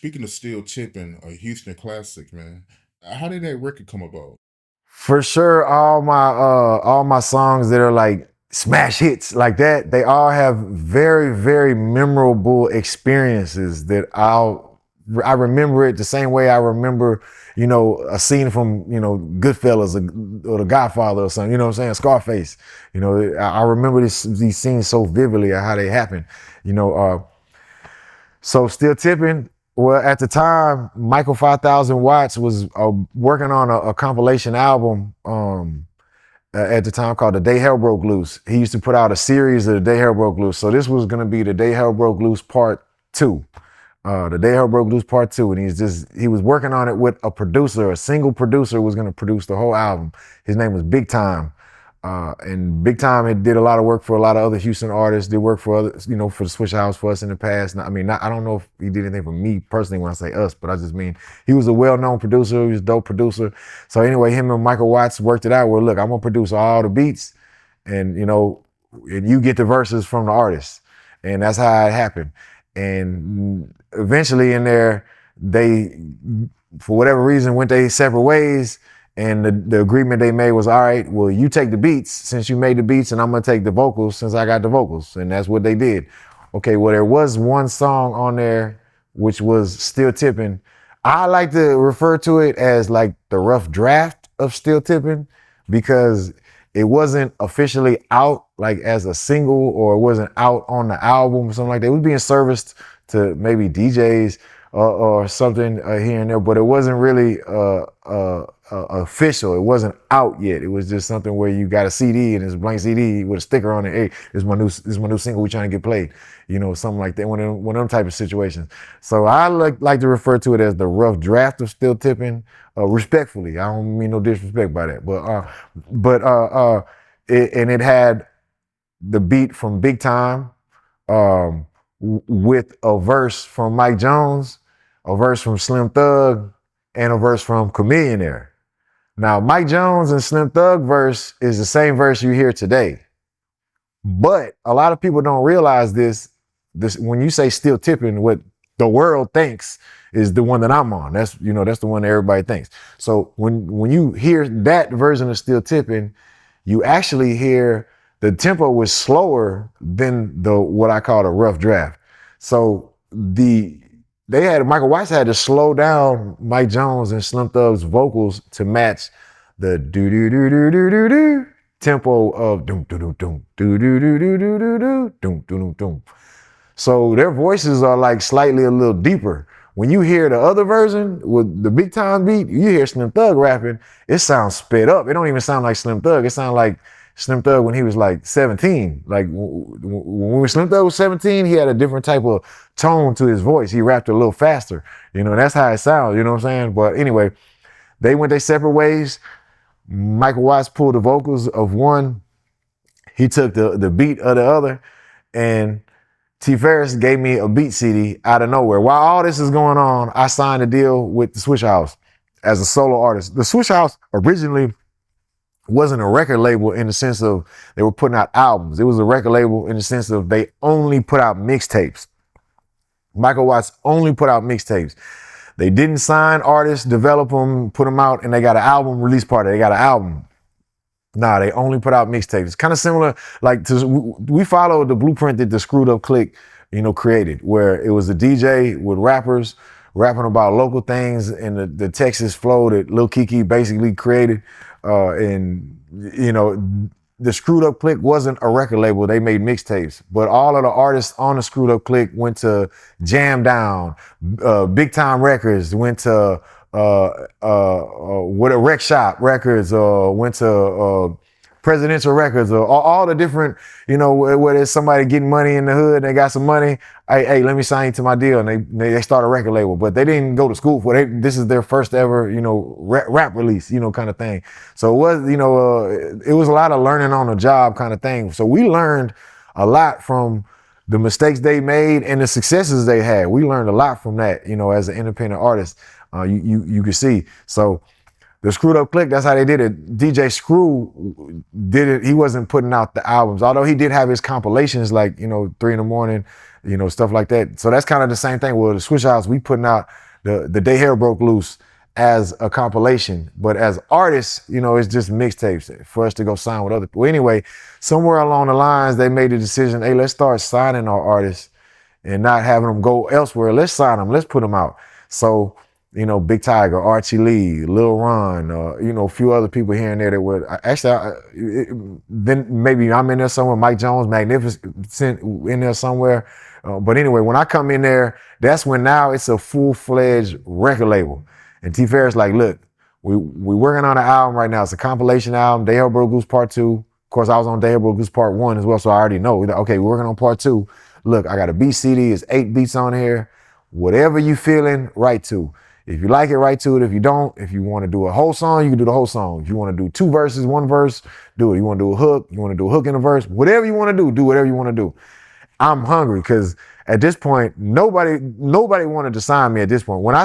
speaking of Still Tippin', a Houston classic, man. How did that record come about? For sure, all my songs that are like smash hits like that, they all have very, very memorable experiences that I remember it the same way I remember, a scene from, Goodfellas or The Godfather or something, you know what I'm saying? Scarface. I remember these scenes so vividly of how they happened. You know, so Still Tipping, well, at the time, Michael 5000 Watts was working on a compilation album at the time called The Day Hell Broke Loose. He used to put out a series of The Day Hell Broke Loose. So this was going to be The Day Hell Broke Loose Part 2. The Day Hell Broke Loose Part 2. And he was working on it with a producer. A single producer was going to produce the whole album. His name was Big Time. And Big Time had did a lot of work for a lot of other Houston artists. Did work for others, for the Swishahouse for us in the past. I don't know if he did anything for me personally when I say us, but I just mean he was a well-known producer. He was a dope producer. So anyway, him and Michael Watts worked it out. Well, look, I'm gonna produce all the beats, and and you get the verses from the artists, and that's how it happened. And eventually, in there, they, for whatever reason, went their separate ways. And the agreement they made was, all right, well, you take the beats since you made the beats, and I'm going to take the vocals since I got the vocals. And that's what they did. Okay, well, there was one song on there which was Still Tipping. I like to refer to it as like the rough draft of Still Tipping because it wasn't officially out like as a single, or it wasn't out on the album or something like that. It was being serviced to maybe DJs or something here and there, but it wasn't really official. It wasn't out yet. It was just something where you got a CD and it's a blank CD with a sticker on it. Hey, this is my new single. We trying to get played. Something like that. One of them type of situations. So I like to refer to it as the rough draft of Still Tipping. Respectfully, I don't mean no disrespect by that. It had the beat from Big Time, with a verse from Mike Jones, a verse from Slim Thug, and a verse from Chamillionaire. Now, Mike Jones and Slim Thug verse is the same verse you hear today. But a lot of people don't realize this when you say Still Tipping, what the world thinks is the one that I'm on. That's the one that everybody thinks. So when you hear that version of Still Tipping, you actually hear the tempo was slower than what I call a rough draft. So Michael Watts had to slow down Mike Jones and Slim Thug's vocals to match the do do do do do do do tempo of doom doom doom doom do do do do do do do doom doom doom. So their voices are like slightly a little deeper. When you hear the other version with the Big Time beat, you hear Slim Thug rapping, it sounds sped up. It don't even sound like Slim Thug. It sounds like Slim Thug when he was like 17. Like when Slim Thug was 17, he had a different type of tone to his voice. He rapped a little faster. That's how it sounds, you know what I'm saying? But anyway, they went their separate ways. Michael Watts pulled the vocals of one. He took the beat of the other. And T. Ferris gave me a beat CD out of nowhere. While all this is going on, I signed a deal with the Swishahouse as a solo artist. The Swishahouse originally wasn't a record label in the sense of they were putting out albums. It was a record label in the sense of they only put out mixtapes. Michael Watts only put out mixtapes. They didn't sign artists, develop them, put them out, and they got an album release party. They got an album. Nah, they only put out mixtapes. It's kind of similar, we followed the blueprint that the Screwed Up Clique, created, where it was a DJ with rappers rapping about local things and the Texas flow that Lil Keke basically created. The Screwed Up Clique wasn't a record label. They made mixtapes, but all of the artists on the Screwed Up Clique went to Jam Down, Big Time Records, went to what a Rec Shop Records, went to Presidential Records, or all the different, where there's somebody getting money in the hood, they got some money. Hey, let me sign you to my deal. And they start a record label, but they didn't go to school for it. This is their first ever, rap release, kind of thing. So it was, it was a lot of learning on the job kind of thing. So we learned a lot from the mistakes they made and the successes they had. We learned a lot from that, as an independent artist. You could see. So The Screwed Up Click, that's how they did it. DJ Screw did it. He wasn't putting out the albums, although he did have his compilations, like, 3 in the morning, stuff like that. So that's kind of the same thing. Well, the Swishahouse, we putting out the Day Hair Broke Loose as a compilation, but as artists, it's just mixtapes for us to go sign with other people. Anyway, somewhere along the lines, they made the decision, hey, let's start signing our artists and not having them go elsewhere. Let's sign them. Let's put them out. So, Big Tiger, Archie Lee, Lil Ron, a few other people here and there that would then maybe I'm in there somewhere, Mike Jones, Magnificent in there somewhere. But anyway, when I come in there, that's when now it's a full-fledged record label. And T Ferris like, look, we working on an album right now. It's a compilation album, Day Hair Broke Loose Part 2. Of course, I was on Day Hair Broke Loose Part 1 as well, so I already know. Okay, we're working on Part 2. Look, I got a beat CD. It's 8 beats on here. Whatever you feeling, write to. If you like it, write to it. If you don't, if you want to do a whole song, you can do the whole song. If you want to do 2 verses, 1 verse, do it. You want to do a hook, you want to do a hook in a verse, whatever you want to do whatever you want to do. I'm hungry because at this point, nobody wanted to sign me at this point. When I'm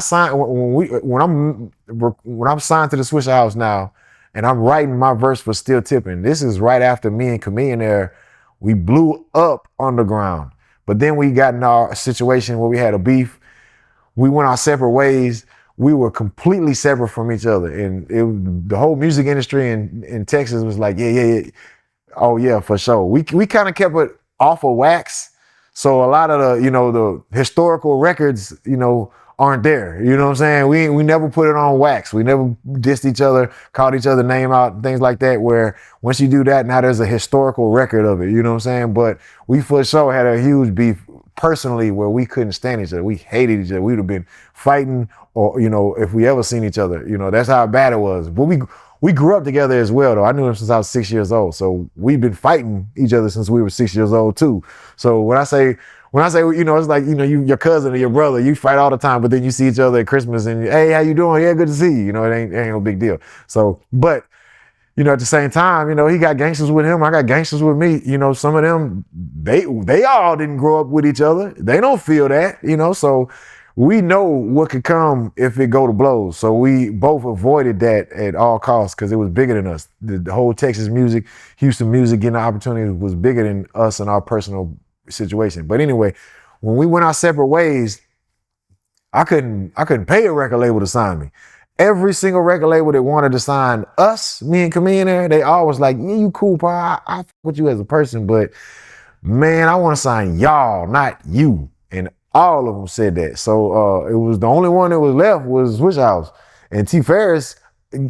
signed to the Swishahouse now, and I'm writing my verse for Still Tippin', this is right after me and Chamillionaire, we blew up underground. But then we got in our situation where we had a beef. We went our separate ways. We were completely separate from each other. And the whole music industry in Texas was like, yeah. Oh yeah, for sure. We kind of kept it off of wax. So a lot of the historical records, aren't there. You know what I'm saying? We never put it on wax. We never dissed each other, called each other name out, things like that, where once you do that, now there's a historical record of it. You know what I'm saying? But we for sure had a huge beef personally where we couldn't stand each other. We hated each other. We would have been fighting or, if we ever seen each other. That's how bad it was. But we grew up together as well, though. I knew him since I was 6 years old. So we've been fighting each other since we were 6 years old too. So when I say, it's like, your cousin or your brother, you fight all the time, but then you see each other at Christmas and, hey, how you doing? Yeah, good to see you. It ain't no big deal. So, but, at the same time, he got gangsters with him. I got gangsters with me. Some of them, they all didn't grow up with each other. They don't feel that, so we know what could come if it go to blows. So we both avoided that at all costs because it was bigger than us. The whole Texas music, Houston music, getting the opportunity was bigger than us and our personal situation. But anyway, when we went our separate ways, I couldn't pay a record label to sign me. Every single record label that wanted to sign us, me and Chamillionaire, they always like, yeah, you cool, pa. I fuck with you as a person, but man, I want to sign y'all, not you. And all of them said that. So it was the only one that was left was Swishahouse. And T Ferris,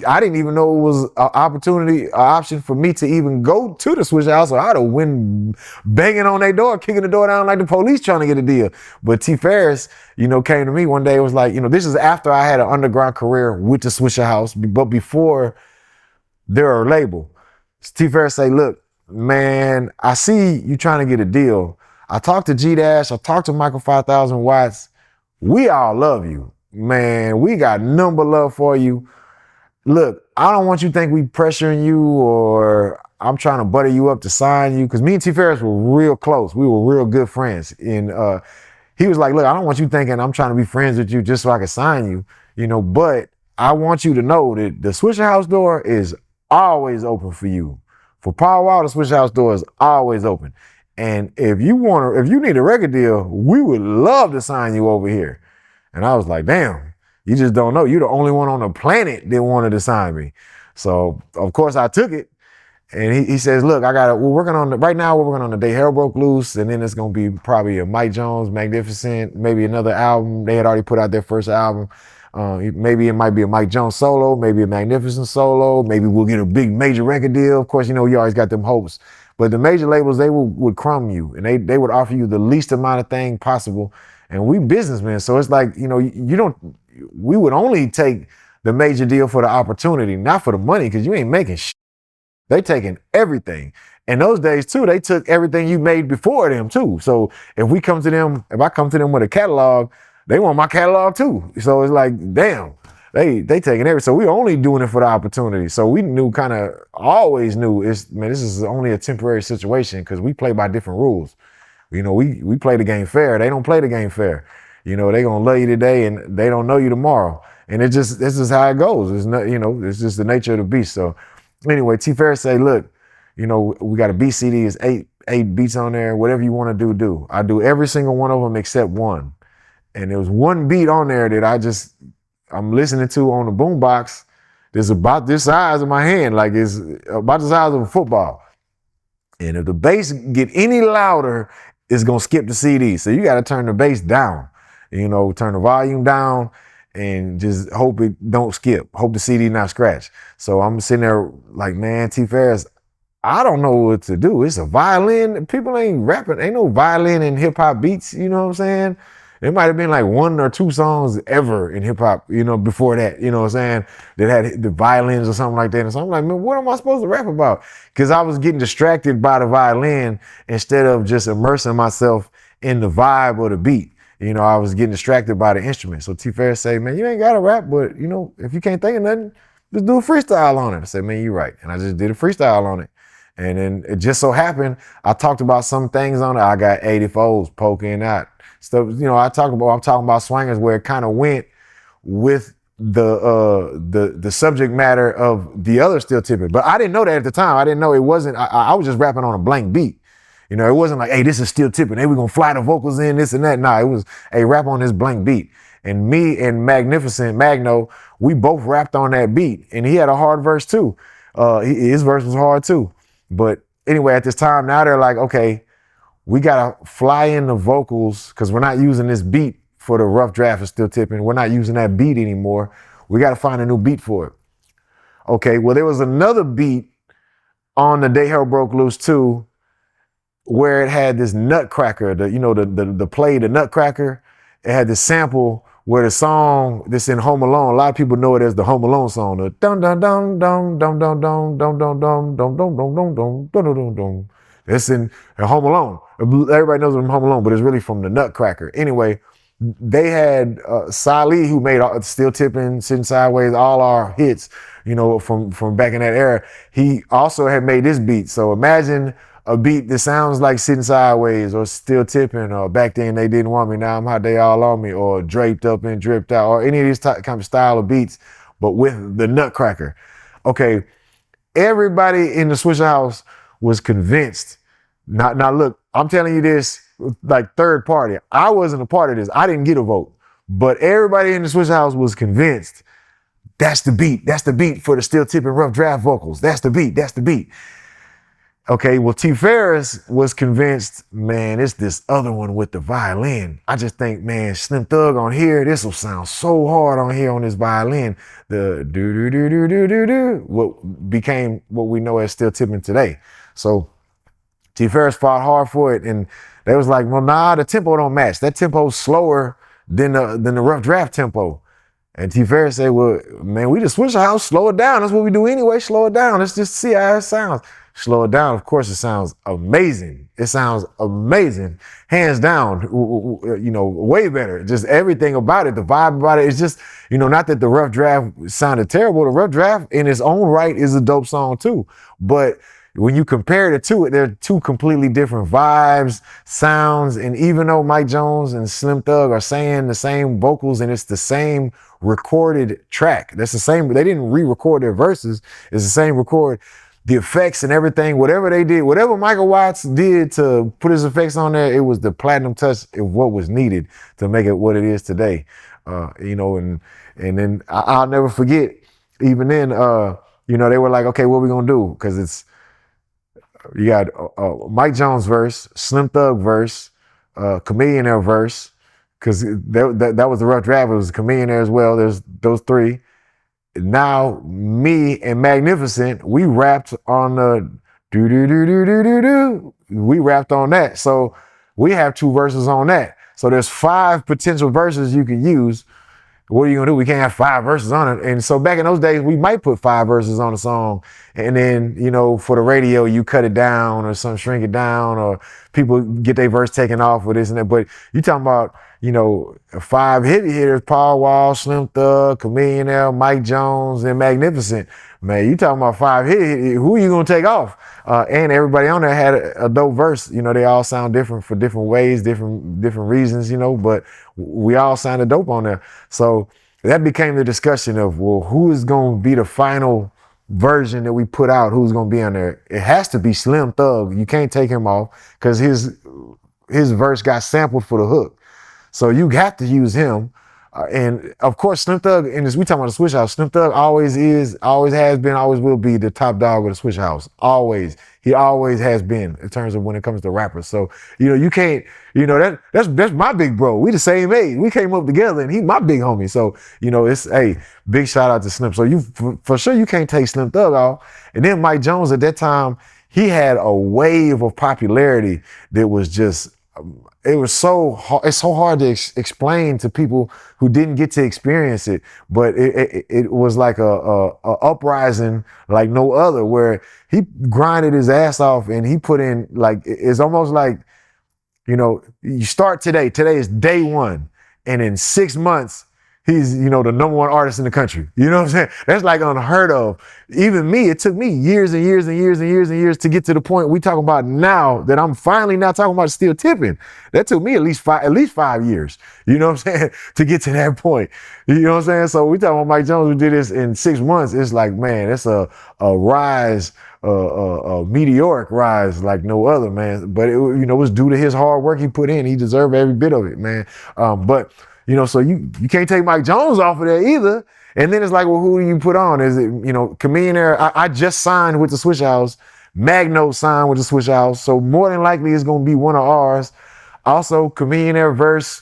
I didn't even know it was an option for me to even go to the Swishahouse. So I'd have went banging on their door, kicking the door down like the police trying to get a deal. But T Ferris, came to me one day. It was like, this is after I had an underground career with the Swishahouse, but before their label. T Ferris say, look, man, I see you trying to get a deal. I talked to G-Dash. I talked to Michael 5000 Watts. We all love you. Man, we got number love for you. Look, I don't want you to think we pressuring you or I'm trying to butter you up to sign you. Because me and T Ferris were real close. We were real good friends. And he was like, look, I don't want you thinking I'm trying to be friends with you just so I can sign you, but I want you to know that the Swishahouse door is always open for you. For Paul Wall, the Swishahouse door is always open. And if you need a record deal, we would love to sign you over here. And I was like, damn, you just don't know. You're the only one on the planet that wanted to sign me. So of course I took it. And he says, look, we're working on the Day Hair Broke Loose. And then it's going to be probably a Mike Jones, Magnificent, maybe another album. They had already put out their first album. Maybe it might be a Mike Jones solo, maybe a Magnificent solo. Maybe we'll get a big major record deal. Of course, you always got them hopes. But the major labels, they would crumb you and they would offer you the least amount of thing possible. And we businessmen. So it's like, we would only take the major deal for the opportunity, not for the money, because you ain't making shit. They taking everything. In those days too, they took everything you made before them too. So if I come to them with a catalog, they want my catalog too. So it's like, damn, they taking everything. So we only doing it for the opportunity. So we always knew this is only a temporary situation because we play by different rules. We play the game fair. They don't play the game fair. They gonna love you today and they don't know you tomorrow. And this is how it goes. It's not, it's just the nature of the beast. So anyway, T Ferris say, look, we got a beat CD. It's eight beats on there. Whatever you want to do. I do every single one of them except one. And there was one beat on there that I'm listening to on the boombox. That's about this size of my hand, like it's about the size of a football. And if the bass get any louder, it's gonna skip the CD. So you got to turn the bass down. Turn the volume down and just hope it don't skip. Hope the CD not scratch. So I'm sitting there like, man, T Ferris, I don't know what to do. It's a violin. People ain't rapping. Ain't no violin in hip hop beats. You know what I'm saying? It might have been like one or two songs ever in hip hop, before that, you know what I'm saying, that had the violins or something like that. And so I'm like, man, what am I supposed to rap about? Because I was getting distracted by the violin instead of just immersing myself in the vibe or the beat. I was getting distracted by the instrument. So T Ferris say, man, you ain't got to rap, but, if you can't think of nothing, just do a freestyle on it. I said, man, you're right. And I just did a freestyle on it. And then it just so happened, I talked about some things on it. I got 84s poking out. Stuff, I'm talking about swangers where it kind of went with the subject matter of the other Still Tippin'. But I didn't know that at the time. I didn't know it wasn't, I was just rapping on a blank beat. It wasn't like, hey, this is Still Tippin'. Hey, we're going to fly the vocals in, this and that. Nah, it was, hey, rap on this blank beat. And me and Magnificent Magno, we both rapped on that beat. And he had a hard verse too. His verse was hard too. But anyway, at this time, now they're like, okay, we got to fly in the vocals because we're not using this beat for the rough draft of Still Tippin'. We're not using that beat anymore. We got to find a new beat for it. Okay, well, there was another beat on The Day Hell Broke Loose too, where it had this nutcracker, the play, the nutcracker. It had this sample where the song that's in Home Alone, a lot of people know it as the Home Alone song. The dum dum dum dum dum dum dum dum dum dum dum dum dum dum dum dum dum. It's in Home Alone. Everybody knows it from Home Alone, but it's really from the Nutcracker. Anyway, they had Salih, who made Still Tippin', Sitting Sideways, all our hits, from back in that era. He also had made this beat. So imagine a beat that sounds like Sitting Sideways or Still Tippin', or Back Then They Didn't Want Me, Now I'm Hot, They All On Me, or Draped Up and Dripped Out, or any of these kind of style of beats, but with the Nutcracker. Okay, everybody in the Swishahouse was convinced. Now look, I'm telling you this like third party. I wasn't a part of this. I didn't get a vote. But everybody in the Swishahouse was convinced that's the beat. That's the beat for the Still Tippin' rough draft vocals. That's the beat. That's the beat. Okay, well, T Ferris was convinced, man, it's this other one with the violin. I just think, man, Slim Thug on here, this will sound so hard on here on this violin. The do-do-do-do-do-do-do, what became what we know as Still Tippin' today. So T Ferris fought hard for it, and they was like, well, nah, the tempo don't match. That tempo's slower than the rough draft tempo. And T Ferris said, well, man, we just Swishahouse, slow it down. That's what we do anyway, slow it down. Let's just see how it sounds. Slow it down. Of course, it sounds amazing. It sounds amazing. Hands down, way better. Just everything about it, the vibe about it. It's just, not that the rough draft sounded terrible. The rough draft in its own right is a dope song too. But when you compare the two, they're two completely different vibes, sounds. And even though Mike Jones and Slim Thug are saying the same vocals and it's the same recorded track, that's the same, they didn't re-record their verses. It's the same record. The effects and everything, whatever they did, whatever Michael Watts did to put his effects on there, it was the platinum touch of what was needed to make it what it is today. And then I'll never forget, even then, they were like, okay, what are we gonna do? Because you got Mike Jones verse, Slim Thug verse, Chamillionaire verse, because that was the rough draft. It was Chamillionaire as well. There's those three. Now, me and Magnificent, we rapped on the do-do-do-do-do-do-do. We rapped on that. So we have two verses on that. So there's 5 potential verses you can use. What are you gonna do? We can't have 5 verses on it. And so back in those days, we might put 5 verses on a song. And then, for the radio, you cut it down or shrink it down, or people get their verse taken off with this and that. But you talking about, 5 heavy hitters, Paul Wall, Slim Thug, Chamillionaire, Mike Jones, and Magnificent. Man, you talking about 5 hit, who are you gonna take off? And everybody on there had a dope verse. They all sound different for different ways, different reasons, but we all sounded dope on there. So that became the discussion of, well, who is going to be the final version that we put out? Who's going to be on there? It has to be Slim Thug. You can't take him off because his verse got sampled for the hook. So you have to use him. And of course, Slim Thug, and as we talking about the Swishahouse, Slim Thug always is, always has been, always will be the top dog of the Swishahouse. Always. He always has been in terms of when it comes to rappers. So, you can't, that's my big bro. We the same age. We came up together and he my big homie. So, it's, hey, big shout out to Slim. So for sure, you can't take Slim Thug off. And then Mike Jones at that time, he had a wave of popularity that was just, it was it's so hard to explain to people who didn't get to experience it, but it was like a uprising like no other, where he grinded his ass off and he put in, like, it's almost like, you start today is day one, and in 6 months, he's, the number one artist in the country. You know what I'm saying? That's like unheard of. Even me, it took me years and years and years and years and years to get to the point we talking about now, that I'm finally now talking about still tipping. That took me at least 5 years, you know what I'm saying, to get to that point. You know what I'm saying? So we talking about Mike Jones, who did this in 6 months. It's like, man, it's a rise, a meteoric rise like no other, man. But it was due to his hard work he put in. He deserved every bit of it, man. But so you can't take Mike Jones off of there either. And then it's like, well, who do you put on? Is it, Chamillionaire? I just signed with the Swishahouse. Magno signed with the Swishahouse. So more than likely it's going to be one of ours. Also, Chamillionaire verse,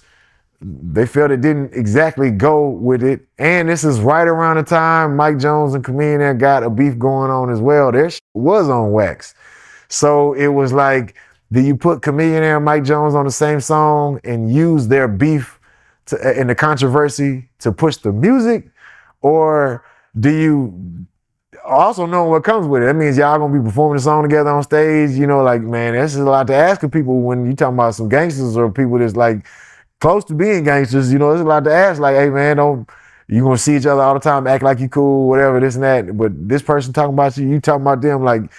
they felt it didn't exactly go with it. And this is right around the time Mike Jones and Chamillionaire got a beef going on as well. Their shit was on wax. So it was like, do you put Chamillionaire and Mike Jones on the same song and use their beef in the controversy to push the music? Or do you also know what comes with it? That means y'all gonna be performing the song together on stage. Like, man, that's just a lot to ask of people when you talking about some gangsters or people that's like close to being gangsters. There's a lot to ask. Like, hey, man, you gonna see each other all the time, act like you cool, whatever, this and that. But this person talking about you talking about them. Like,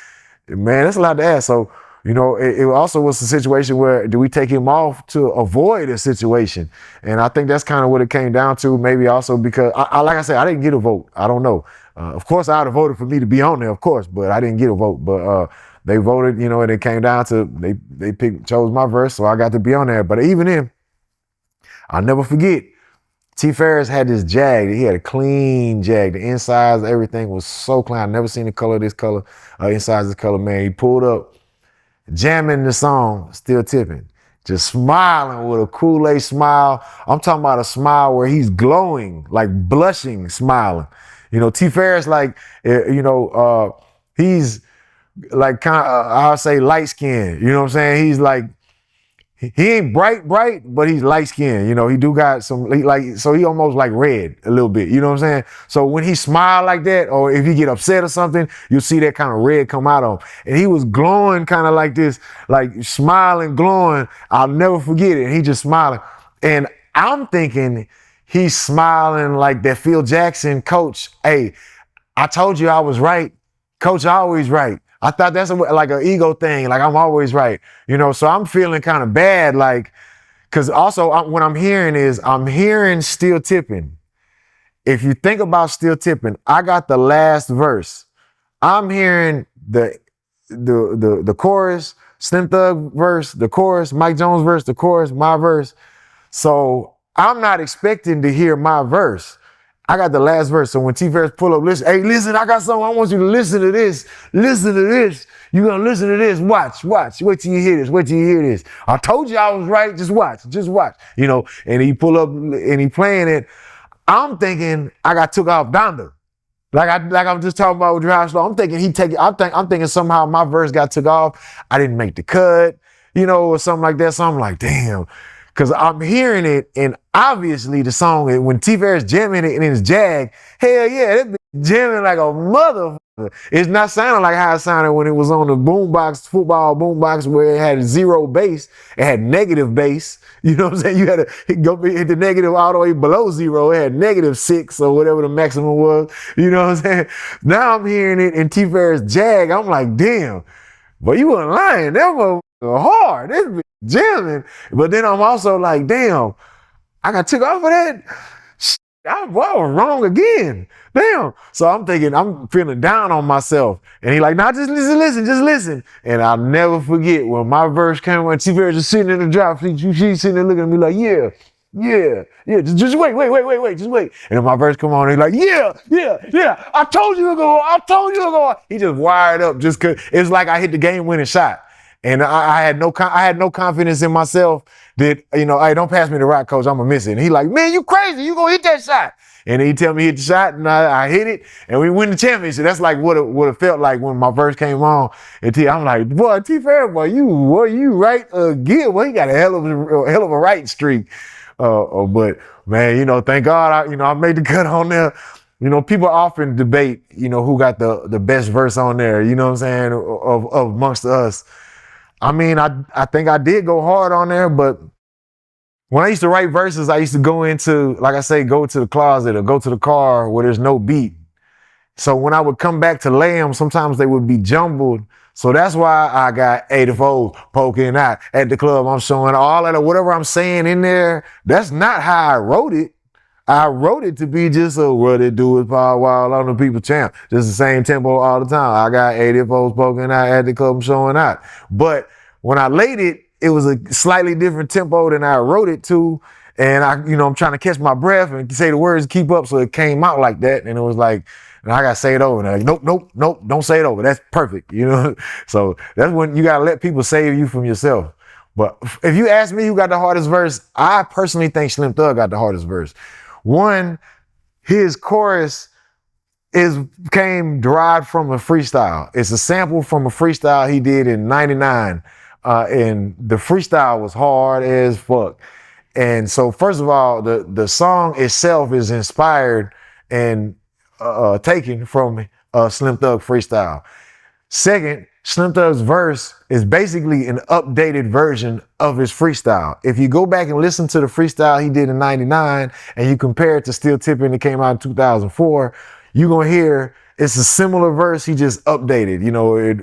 man, that's a lot to ask. So, it also was a situation where, do we take him off to avoid a situation? And I think that's kind of what it came down to. Maybe also because, like I said, I didn't get a vote. I don't know. Of course, I would have voted for me to be on there, of course, but I didn't get a vote. But they voted, and it came down to, they chose my verse, so I got to be on there. But even then, I'll never forget, T. Ferris had this Jag. He had a clean Jag. The insides, everything was so clean. I've never seen the color of this color, insides this color, man. He pulled up, jamming the song, Still Tipping, just smiling with a Kool-Aid smile. I'm talking about a smile where he's glowing, like blushing, smiling. T. Ferris, like, he's like kind of, I'll say light skinned. You know what I'm saying? He's like, he ain't bright, but he's light skinned. He do got some, so he almost like red a little bit. You know what I'm saying? So when he smile like that, or if he get upset or something, you'll see that kind of red come out of him. And he was glowing kind of like this, like smiling, glowing. I'll never forget it. And he just smiling. And I'm thinking he's smiling like that Phil Jackson coach. Hey, I told you I was right. Coach always right. I thought that's like an ego thing. Like, I'm always right. So I'm feeling kind of bad. Like, cause also what I'm hearing Still Tipping. If you think about Still Tipping, I got the last verse. I'm hearing the chorus, Slim Thug verse, the chorus, Mike Jones verse, the chorus, my verse. So I'm not expecting to hear my verse. I got the last verse. So when T. Ferris pull up, listen, I got something. I want you to listen to this. Listen to this. You're going to listen to this. Watch. Wait till you hear this. I told you I was right. Just watch. And he pull up and he playing it. I'm thinking I got took off Donda. Like I'm just talking about with Drive Slow. I'm thinking somehow my verse got took off. I didn't make the cut, or something like that. So I'm like, damn. Cause I'm hearing it, and obviously the song, when T. Ferris jamming it in his Jag, hell yeah, that bitch jamming like a motherfucker. It's not sounding like how it sounded when it was on the boombox, football boombox, where it had zero bass. It had negative bass. You know what I'm saying? You had to go hit the negative all the way below zero. It had -6 or whatever the maximum was. You know what I'm saying? Now I'm hearing it in T. Ferris Jag. I'm like, damn, but you weren't lying. That motherfucker hard. This bitch jamming. But then I'm also like, damn, I got took off of that. I was wrong again. Damn. So I'm thinking, I'm feeling down on myself. And he like, nah, just listen, just listen. And I'll never forget when my verse came on, T-Bear just sitting in the drop, she's sitting there looking at me like, yeah, just wait, just wait. And then my verse come on, and he's like, yeah, I told you to go, I told you to go. He just wired up just cause it's like I hit the game winning shot. And I had no confidence in myself that, hey, don't pass me the rock, coach, I'm gonna miss it. And he like, man, you crazy, you gonna hit that shot. And he tell me hit the shot, and I hit it, and we win the championship. That's like what it felt like when my verse came on. And I'm like, boy, T-Fair, boy, you right again. Well, he got a hell of a right streak. But man, thank God I made the cut on there. People often debate, who got the best verse on there, you know what I'm saying, of amongst us. I mean, I think I did go hard on there, but when I used to write verses, I used to go into, like I say, go to the closet or go to the car where there's no beat. So when I would come back to lay them, sometimes they would be jumbled. So that's why I got 84 poking out at the club. I'm showing all that, whatever I'm saying in there. That's not how I wrote it. I wrote it to be just a what it do is power wild on the people champ. Just the same tempo all the time. I got 84 poking out at the club, I'm showing out. But when I laid it, it was a slightly different tempo than I wrote it to. And I'm trying to catch my breath and say the words, keep up. So it came out like that. And it was like, and I got to say it over. And like, nope, don't say it over. That's perfect. So that's when you got to let people save you from yourself. But if you ask me who got the hardest verse, I personally think Slim Thug got the hardest verse. One, his chorus came derived from a freestyle. It's a sample from a freestyle he did in 99. And the freestyle was hard as fuck. And so first of all, the song itself is inspired and taken from Slim Thug freestyle. Second, Slim Thug's verse is basically an updated version of his freestyle. If you go back and listen to the freestyle he did in 99 and you compare it to Still Tippin' that came out in 2004, you're going to hear it's a similar verse, he just updated.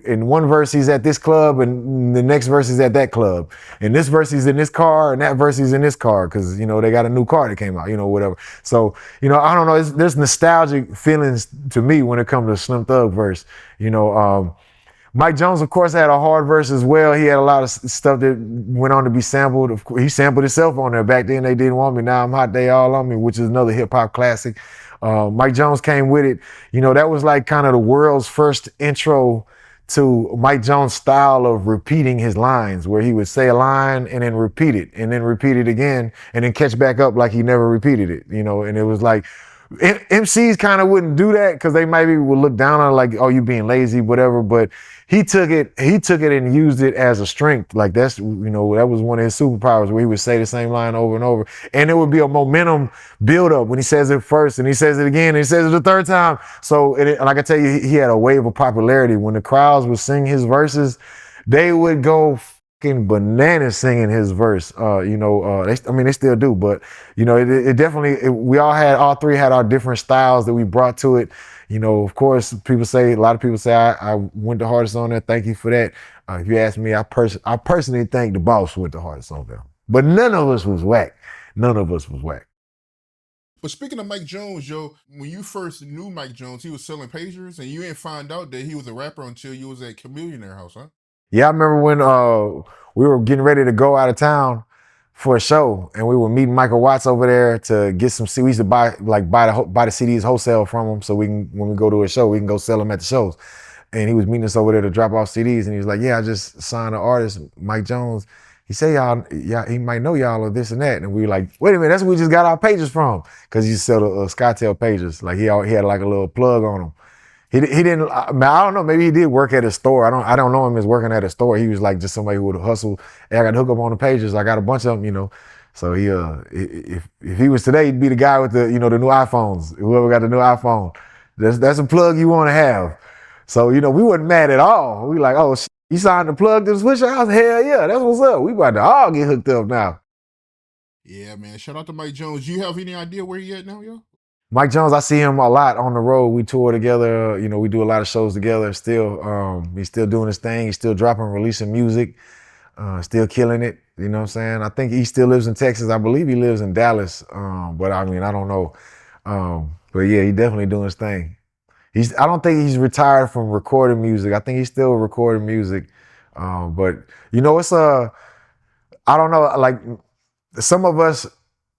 In one verse he's at this club and the next verse he's at that club. And this verse he's in this car and that verse he's in this car because, they got a new car that came out, whatever. So, I don't know, there's nostalgic feelings to me when it comes to Slim Thug verse. Mike Jones, of course, had a hard verse as well. He had a lot of stuff that went on to be sampled. He sampled himself on there. Back then, They Didn't Want Me. Now I'm Hot, They All On Me, which is another hip hop classic. Mike Jones came with it. That was like kind of the world's first intro to Mike Jones' style of repeating his lines, where he would say a line and then repeat it again and then catch back up like he never repeated it, and it was like, MCs kind of wouldn't do that because they maybe would look down on it like, oh, you being lazy, whatever. But he took it and used it as a strength. Like that was one of his superpowers where he would say the same line over and over. And it would be a momentum buildup when he says it first and he says it again and he says it the third time. So, like I tell you, he had a wave of popularity. When the crowds would sing his verses, they would go bananas singing his verse. They still do, but it definitely, we all three had our different styles that we brought to it. Of course, a lot of people say I went the hardest on there. Thank you for that. If you ask me, I personally think the boss went the hardest on there, but none of us was whack. But speaking of Mike Jones, Joe, when you first knew Mike Jones, he was selling pagers, and you didn't find out that he was a rapper until you was at Chamillionaire house, huh? Yeah, I remember when we were getting ready to go out of town for a show, and we were meeting Michael Watts over there to get some CDs. We used to buy the CDs wholesale from him, so when we go to a show, we can go sell them at the shows. And he was meeting us over there to drop off CDs, and he was like, "Yeah, I just signed an artist, Mike Jones. He said he might know y'all or this and that." And we were like, "Wait a minute, that's where we just got our pages from," because he used to sell the Skytel pages. Like he had like a little plug on them. He didn't. I don't know. Maybe he did work at a store. I don't know him as working at a store. He was like just somebody who would hustle. Hey, I got to hook up on the pages. I got a bunch of them, So he if he was today, he'd be the guy with the the new iPhones. Whoever got the new iPhone, that's a plug you want to have. So we wasn't mad at all. We like, oh, you signed the plug to the Swishahouse? Hell yeah, that's what's up. We about to all get hooked up now. Yeah, man. Shout out to Mike Jones. You have any idea where he at now, yo? Mike Jones, I see him a lot on the road. We tour together. We do a lot of shows together still. He's still doing his thing. He's still dropping, releasing music, still killing it. You know what I'm saying? I think he still lives in Texas. I believe he lives in Dallas. But I mean, I don't know. But yeah, he definitely doing his thing. I don't think he's retired from recording music. I think he's still recording music. But it's I don't know, like some of us,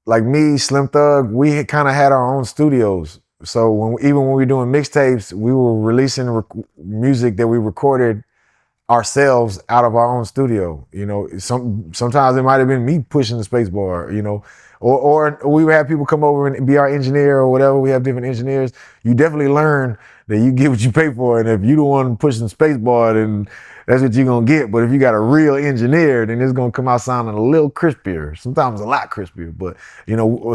like me, Slim Thug, we kind of had our own studios. So even when we were doing mixtapes, we were releasing music that we recorded ourselves out of our own studio. Sometimes it might have been me pushing the space bar, or we would have people come over and be our engineer or whatever. We have different engineers. You definitely learn that you get what you pay for, and if you the one pushing the space bar, then that's what you're gonna get. But if you got a real engineer, then it's gonna come out sounding a little crispier, sometimes a lot crispier. But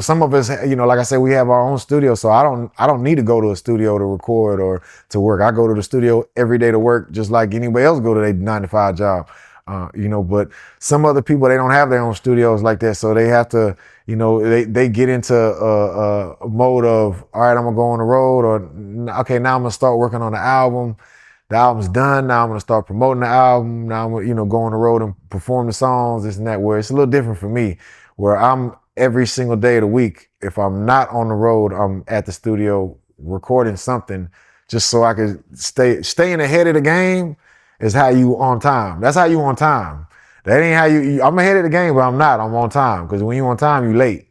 some of us, like I said, we have our own studio, so I don't need to go to a studio to record or to work. I go to the studio every day to work, just like anybody else go to their 9-to-5 job. But some other people, they don't have their own studios like that, so they have to, they get into a mode of, all right, I'm gonna go on the road, or okay, now I'm gonna start working on the album. The album's done. Now I'm gonna start promoting the album. Now I'm gonna, go on the road and perform the songs, this and that. Where it's a little different for me, where I'm every single day of the week. If I'm not on the road, I'm at the studio recording something, just so I could staying ahead of the game. Is how you on time. That's how you on time. That ain't how you I'm ahead of the game, but I'm not. I'm on time. Because when you on time, you late.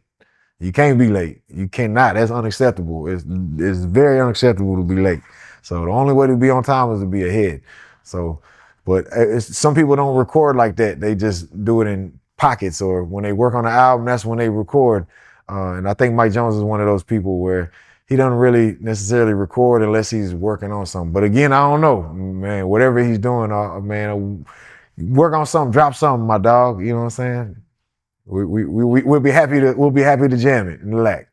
You can't be late. You cannot. That's unacceptable. It's very unacceptable to be late. So the only way to be on time is to be ahead. So, but some people don't record like that. They just do it in pockets, or when they work on the album, that's when they record. And I think Mike Jones is one of those people where he doesn't really necessarily record unless he's working on something. But again, I don't know, man. Whatever he's doing, man, work on something, drop something, my dog. You know what I'm saying? We'll be happy to jam it in the lack.